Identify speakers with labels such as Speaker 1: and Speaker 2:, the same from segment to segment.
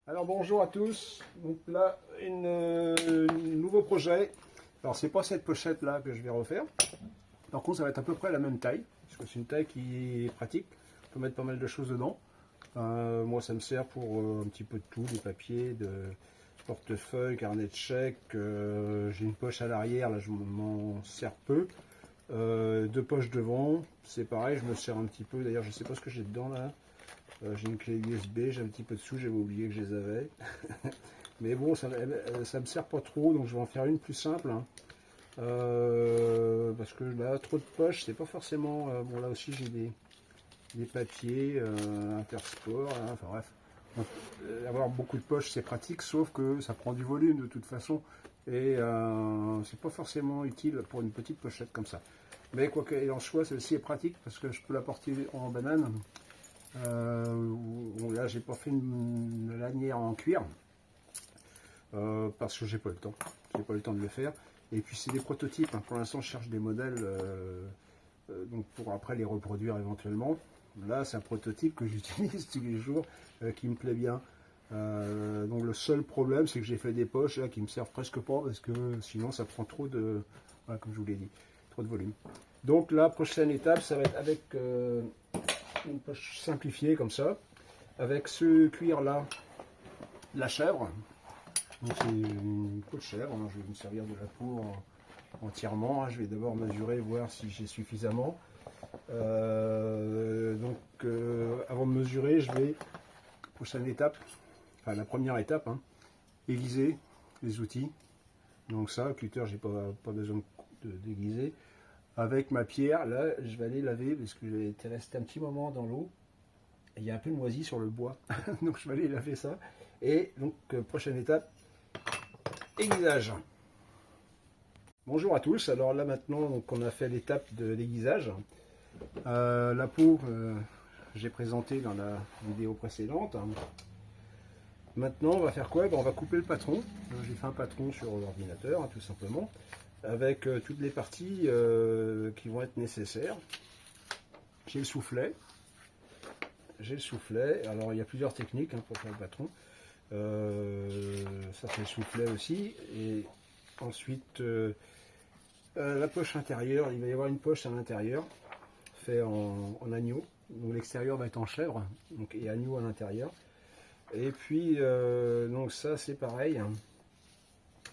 Speaker 1: Alors bonjour à tous, donc là un nouveau projet. Alors c'est pas cette pochette là que je vais refaire, par contre ça va être à peu près la même taille, parce que c'est une taille qui est pratique, on peut mettre pas mal de choses dedans. Moi ça me sert pour un petit peu de tout, des papiers, de portefeuille, carnet de chèques, j'ai une poche à l'arrière, là je m'en sers peu. Deux poches devant, c'est pareil, je me sers un petit peu, d'ailleurs je sais pas ce que j'ai dedans là. J'ai une clé USB, j'ai un petit peu de sous, j'avais oublié que je les avais. Mais bon, ça me sert pas trop, donc je vais en faire une plus simple. Hein. Parce que là, trop de poches, c'est pas forcément... bon, là aussi, j'ai des papiers, Intersport, hein, enfin bref. Donc, avoir beaucoup de poches, c'est pratique, sauf que ça prend du volume de toute façon. Et c'est pas forcément utile pour une petite pochette comme ça. Mais quoi qu'il en soit, celle-ci est pratique parce que je peux la porter en banane. Là j'ai pas fait une lanière en cuir parce que j'ai pas le temps, de le faire. Et puis c'est des prototypes, hein. Pour l'instant je cherche des modèles donc pour après les reproduire éventuellement. Là c'est un prototype que j'utilise tous les jours, qui me plaît bien. Donc le seul problème c'est que j'ai fait des poches là qui me servent presque pas parce que sinon ça prend trop de, voilà, comme je vous l'ai dit, trop de volume. Donc la prochaine étape ça va être avec une poche simplifiée comme ça, avec ce cuir là, la chèvre. C'est une peau de chèvre, hein. Je vais me servir de la peau entièrement, hein. Je vais d'abord mesurer, voir si j'ai suffisamment. Avant de mesurer, je vais, prochaine étape, enfin la première étape, hein, aiguiser les outils. Donc ça, le cutter, j'ai pas besoin d'aiguiser. Avec ma pierre, là, je vais aller laver parce que j'ai été resté un petit moment dans l'eau. Il y a un peu de moisi sur le bois, donc je vais aller laver ça. Et donc, prochaine étape, aiguisage. Bonjour à tous, alors là maintenant, donc, on a fait l'étape de l'aiguisage. La peau, j'ai présenté dans la vidéo précédente. Maintenant, on va faire quoi? On va couper le patron. J'ai fait un patron sur l'ordinateur, hein, tout simplement, avec toutes les parties qui vont être nécessaires. J'ai le soufflet. Alors il y a plusieurs techniques, hein, pour faire le patron. Ça fait le soufflet aussi. Et ensuite, la poche intérieure, il va y avoir une poche à l'intérieur, fait en agneau. Donc l'extérieur va être en chèvre, donc, et agneau à l'intérieur. Et puis, donc ça c'est pareil, hein,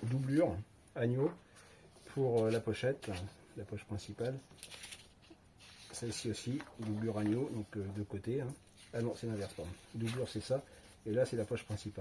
Speaker 1: doublure, agneau, pour la pochette, la poche principale. Celle-ci aussi, doublure agneau, donc de côté. Hein. Ah non, c'est l'inverse, pardon. Doublure c'est ça, et là c'est la poche principale.